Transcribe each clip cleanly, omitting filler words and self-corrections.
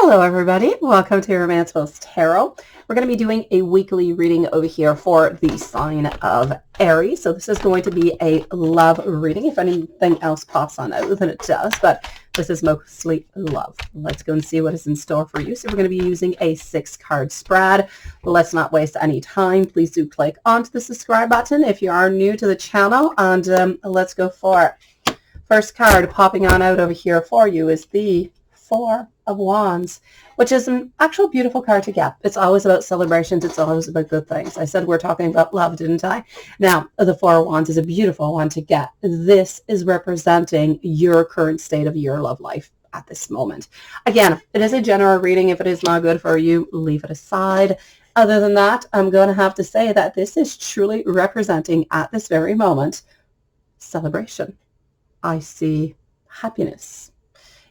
Hello everybody, welcome to Romancefull's Tarot. We're going to be doing a weekly reading over here for the sign of Aries. So this is going to be a love reading. If anything else pops on out, then it does, but this is mostly love. Let's go and see what is in store for you. So we're going to be using a 6-card spread. Let's not waste any time. Please do click onto the subscribe button if you are new to the channel, and let's go for it. First card popping on out over here for you is the 4 of Wands, which is an actual beautiful card to get. It's always about celebrations. It's always about good things. I said we're talking about love, didn't I? Now, the 4 of Wands is a beautiful one to get. This is representing your current state of your love life at this moment. Again, it is a general reading. If it is not good for you, leave it aside. Other than that, I'm going to have to say that this is truly representing at this very moment celebration. I see happiness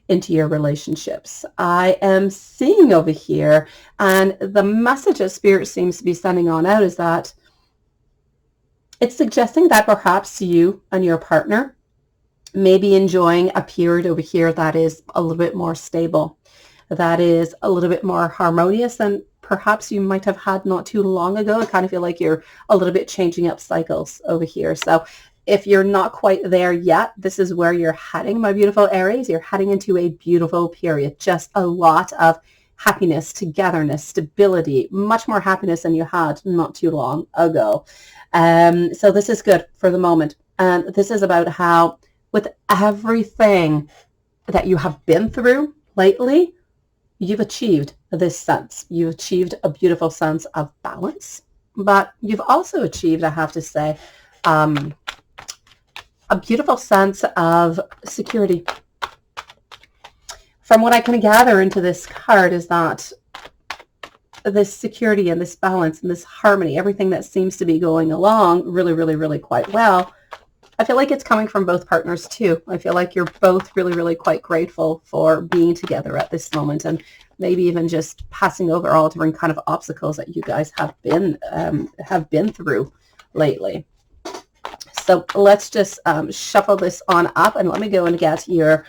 into your relationships. I am seeing over here, and the message that Spirit seems to be sending on out is that it's suggesting that perhaps you and your partner may be enjoying a period over here that is a little bit more stable, that is a little bit more harmonious than perhaps you might have had not too long ago. I kind of feel like you're a little bit changing up cycles over here. So if you're not quite there yet, this is where you're heading, my beautiful Aries. You're heading into a beautiful period. Just a lot of happiness, togetherness, stability, much more happiness than you had not too long ago. So this is good for the moment. And this is about how with everything that you have been through lately, you've achieved this sense. You've achieved a beautiful sense of balance, but you've also achieved, I have to say, a beautiful sense of security. From what I can gather into this card is that this security and this balance and this harmony, everything that seems to be going along really quite well, I feel like it's coming from both partners too. I feel like you're both really quite grateful for being together at this moment, and maybe even just passing over all different kind of obstacles that you guys have been through lately. So let's just shuffle this on up, and let me go and get your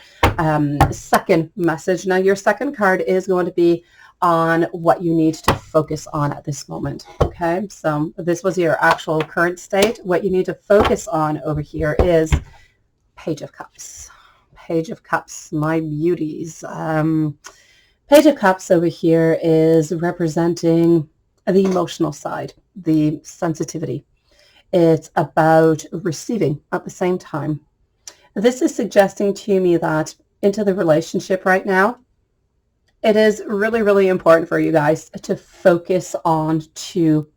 second message. Now, your second card is going to be on what you need to focus on at this moment. Okay, so this was your actual current state. What you need to focus on over here is Page of Cups. Page of Cups, my beauties. Page of Cups over here is representing the emotional side, the sensitivity. It's about receiving at the same time. This is suggesting to me that into the relationship right now, it is really important for you guys to focus on to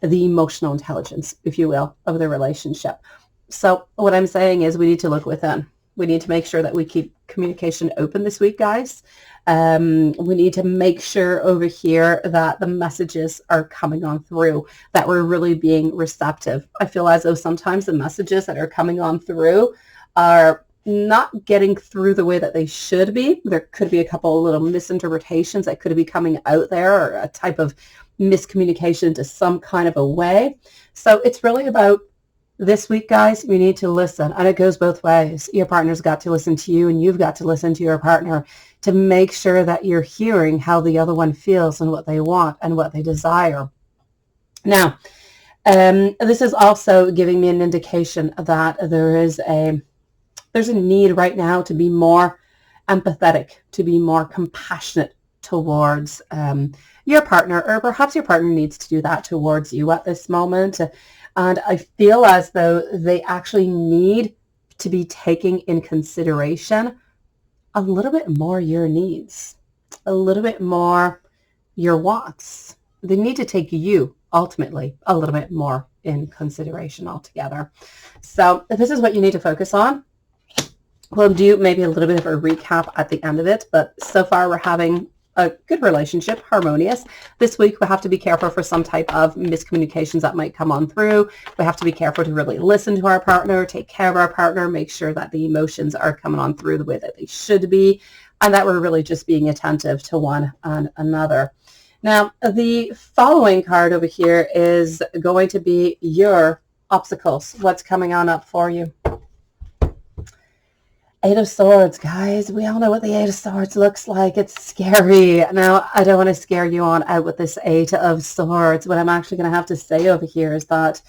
the emotional intelligence, if you will, of the relationship. So what I'm saying is we need to look within. We need to make sure that we keep communication open this week, guys. We need to make sure over here that the messages are coming on through, that we're really being receptive. I feel as though sometimes the messages that are coming on through are not getting through the way that they should be. There could be a couple of little misinterpretations that could be coming out there, or a type of miscommunication to some kind of a way. So it's really about this week, guys, we need to listen, and it goes both ways. Your partner's got to listen to you, and you've got to listen to your partner to make sure that you're hearing how the other one feels and what they want and what they desire. Now, this is also giving me an indication that there's a need right now to be more empathetic, to be more compassionate towards your partner, or perhaps your partner needs to do that towards you at this moment. And I feel as though they actually need to be taking in consideration a little bit more your needs, a little bit more your wants. They need to take you ultimately a little bit more in consideration altogether. So if this is what you need to focus on, we'll do maybe a little bit of a recap at the end of it. But so far we're having a good relationship, harmonious. This week we have to be careful for some type of miscommunications that might come on through. We have to be careful to really listen to our partner, take care of our partner, make sure that the emotions are coming on through the way that they should be, and that we're really just being attentive to one and another. Now, the following card over here is going to be your obstacles. What's coming on up for you? Eight of Swords, guys. We all know what the Eight of Swords looks like. It's scary. Now, I don't want to scare you on out with this Eight of Swords. What I'm actually going to have to say over here is that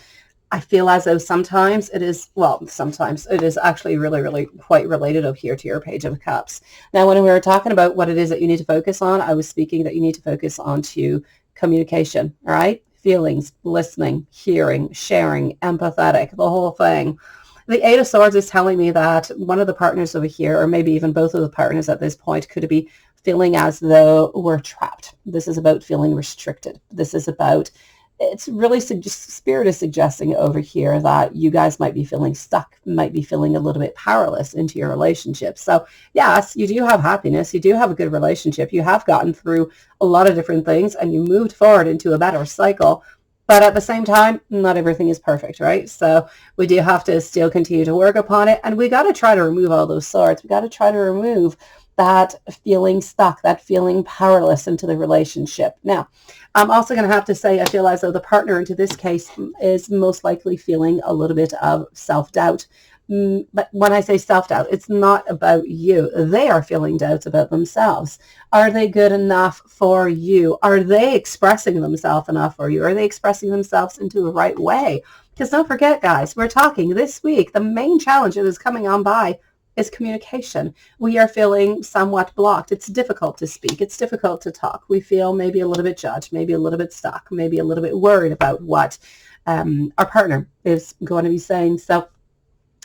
I feel as though sometimes it is, well, sometimes it is actually really, really quite related over here to your Page of Cups. Now, when we were talking about what it is that you need to focus on, I was speaking that you need to focus on to communication, all right? Feelings, listening, hearing, sharing, empathetic, the whole thing. The Eight of Swords is telling me that one of the partners over here, or maybe even both of the partners at this point, could be feeling as though we're trapped. This is about feeling restricted. This is about, it's really, Spirit is suggesting over here that you guys might be feeling stuck, might be feeling a little bit powerless into your relationship. So yes, you do have happiness. You do have a good relationship. You have gotten through a lot of different things and you moved forward into a better cycle. But at the same time, not everything is perfect, right? So we do have to still continue to work upon it. And we got to try to remove all those swords. We got to try to remove that feeling stuck, that feeling powerless into the relationship. Now, I'm also going to have to say, I feel as though the partner into this case is most likely feeling a little bit of self-doubt. But when I say self-doubt, it's not about you. They are feeling doubts about themselves. Are they good enough for you? Are they expressing themselves enough for you? Are they expressing themselves into the right way? Because don't forget, guys, we're talking this week. The main challenge that is coming on by is communication. We are feeling somewhat blocked. It's difficult to speak. It's difficult to talk. We feel maybe a little bit judged, maybe a little bit stuck, maybe a little bit worried about what our partner is going to be saying. So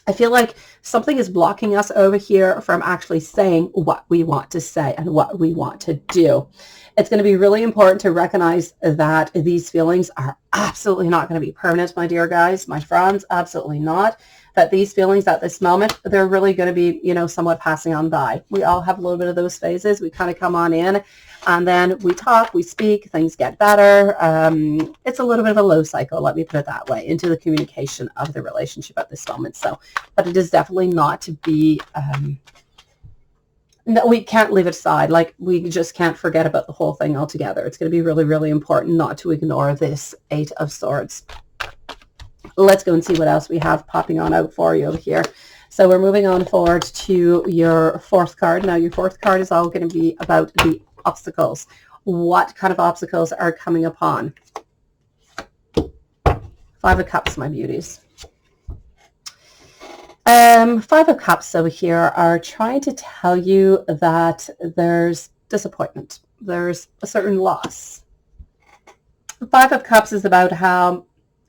I feel like something is blocking us over here from actually saying what we want to say and what we want to do. It's going to be really important to recognize that these feelings are absolutely not going to be permanent, my dear guys, my friends, absolutely not. That these feelings at this moment, they're really going to be, you know, somewhat passing on by. We all have a little bit of those phases. We kind of come on in and then we talk, we speak, things get better. It's a little bit of a low cycle, let me put it that way, into the communication of the relationship at this moment. So, but it is definitely not to be, no, we can't leave it aside. Like, we just can't forget about the whole thing altogether. It's going to be really, really important not to ignore this Eight of Swords. Let's go and see what else we have popping on out for you over here. So we're moving on forward to your fourth card. Now, your fourth card is all going to be about the obstacles. What kind of obstacles are coming upon? Five of Cups, my beauties. Five of Cups over here are trying to tell you that there's disappointment. There's a certain loss. Five of Cups is about how,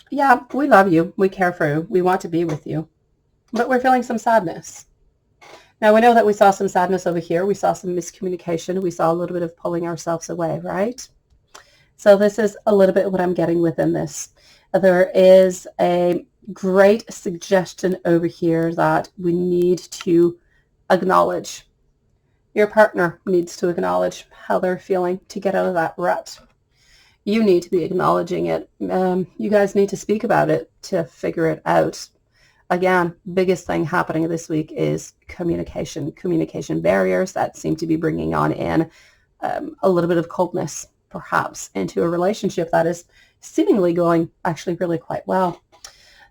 yeah, we love you, we care for you, we want to be with you, but we're feeling some sadness. Now, we know that we saw some sadness over here. We saw some miscommunication. We saw a little bit of pulling ourselves away, right? So this is a little bit what I'm getting within this. There is a great suggestion over here that we need to acknowledge. Your partner needs to acknowledge how they're feeling to get out of that rut. You need to be acknowledging it. You guys need to speak about it to figure it out. Again, biggest thing happening this week is communication barriers that seem to be bringing on in a little bit of coldness, perhaps, into a relationship that is seemingly going actually really quite well.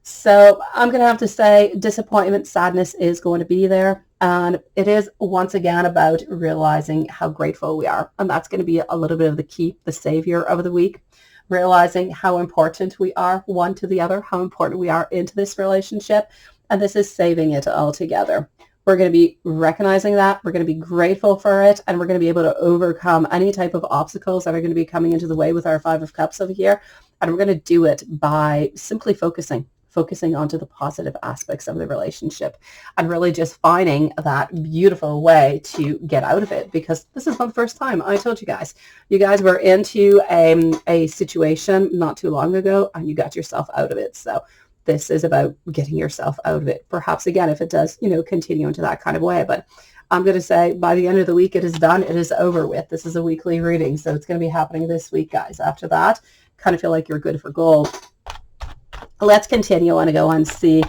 So I'm going to have to say disappointment, sadness is going to be there. And it is once again about realizing how grateful we are. And that's going to be a little bit of the key, the savior of the week. Realizing how important we are one to the other, how important we are into this relationship. And this is saving it all together. We're going to be recognizing that. We're going to be grateful for it. And we're going to be able to overcome any type of obstacles that are going to be coming into the way with our Five of Cups over here. And we're going to do it by simply focusing onto the positive aspects of the relationship and really just finding that beautiful way to get out of it, because this is not the first time. I told you guys were into a situation not too long ago and you got yourself out of it. So this is about getting yourself out of it. Perhaps again, if it does, continue into that kind of way, but I'm going to say by the end of the week, it is done. It is over with. This is a weekly reading. So it's going to be happening this week, guys. After that, kind of feel like you're good for gold. Let's continue on and go and see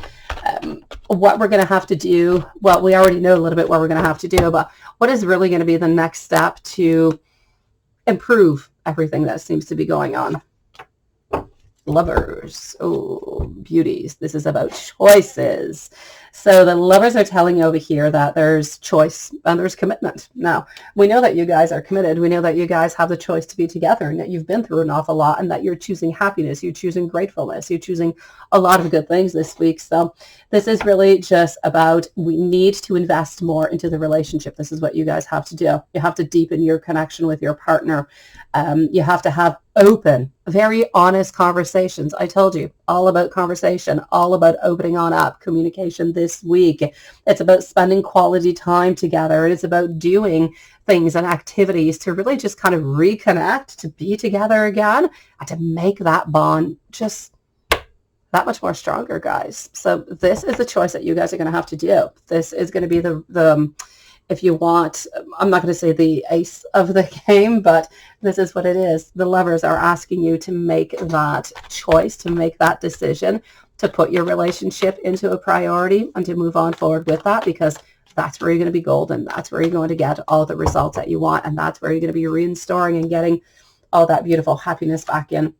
what we're going to have to do. Well, we already know a little bit what we're going to have to do, but what is really going to be the next step to improve everything that seems to be going on? Lovers. Oh, beauties. This is about choices. So the lovers are telling you over here that there's choice and there's commitment. Now, we know that you guys are committed. We know that you guys have the choice to be together and that you've been through an awful lot and that you're choosing happiness, you're choosing gratefulness, you're choosing a lot of good things this week. So this is really just about, we need to invest more into the relationship. This is what you guys have to do. You have to deepen your connection with your partner. You have to have open, very honest conversations. I told you, all about conversation, all about opening on up, communication this week. It's about spending quality time together. It is about doing things and activities to really just kind of reconnect, to be together again, and to make that bond just that much more stronger, guys. So this is the choice that you guys are going to have to do. This is going to be the if you want, I'm not going to say the ace of the game, but this is what it is. The lovers are asking you to make that choice, to make that decision, to put your relationship into a priority and to move on forward with that, because that's where you're going to be golden. That's where you're going to get all the results that you want. And that's where you're going to be restoring and getting all that beautiful happiness back in.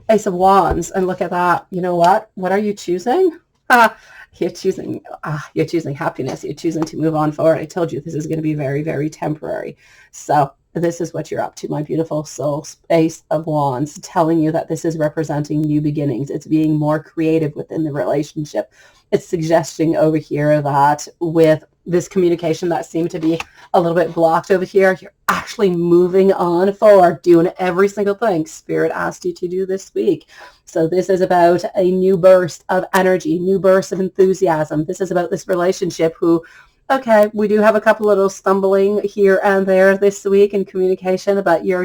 Ace of Wands. And look at that. You know what? What are you choosing? You're choosing happiness. You're choosing to move on forward. I told you this is going to be very, very temporary. So this is what you're up to, my beautiful soul. Ace of Wands, telling you that this is representing new beginnings. It's being more creative within the relationship. It's suggesting over here that with this communication that seemed to be a little bit blocked over here, you're actually moving on forward, doing every single thing Spirit asked you to do this week. So this is about a new burst of energy, new burst of enthusiasm. This is about this relationship who, okay, we do have a couple little stumbling here and there this week in communication, but you're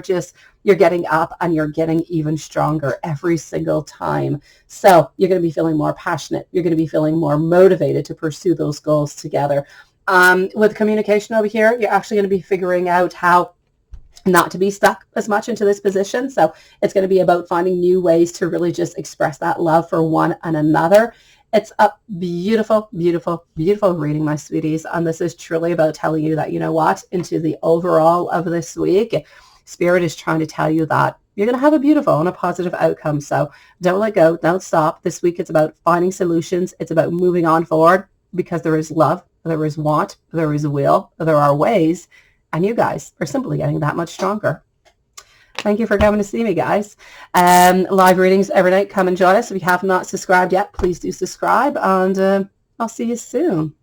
getting up and you're getting even stronger every single time. So you're going to be feeling more passionate. You're going to be feeling more motivated to pursue those goals together. With communication over here, you're actually going to be figuring out how not to be stuck as much into this position. So it's going to be about finding new ways to really just express that love for one and another. It's a beautiful, beautiful, beautiful reading, my sweeties. And this is truly about telling you that, you know what, into the overall of this week, Spirit is trying to tell you that you're going to have a beautiful and a positive outcome. So don't let go. Don't stop. This week, it's about finding solutions. It's about moving on forward, because there is love, there is want, there is will, there are ways, and you guys are simply getting that much stronger. Thank you for coming to see me, guys. Live readings every night. Come and join us. If you have not subscribed yet, please do subscribe, and I'll see you soon.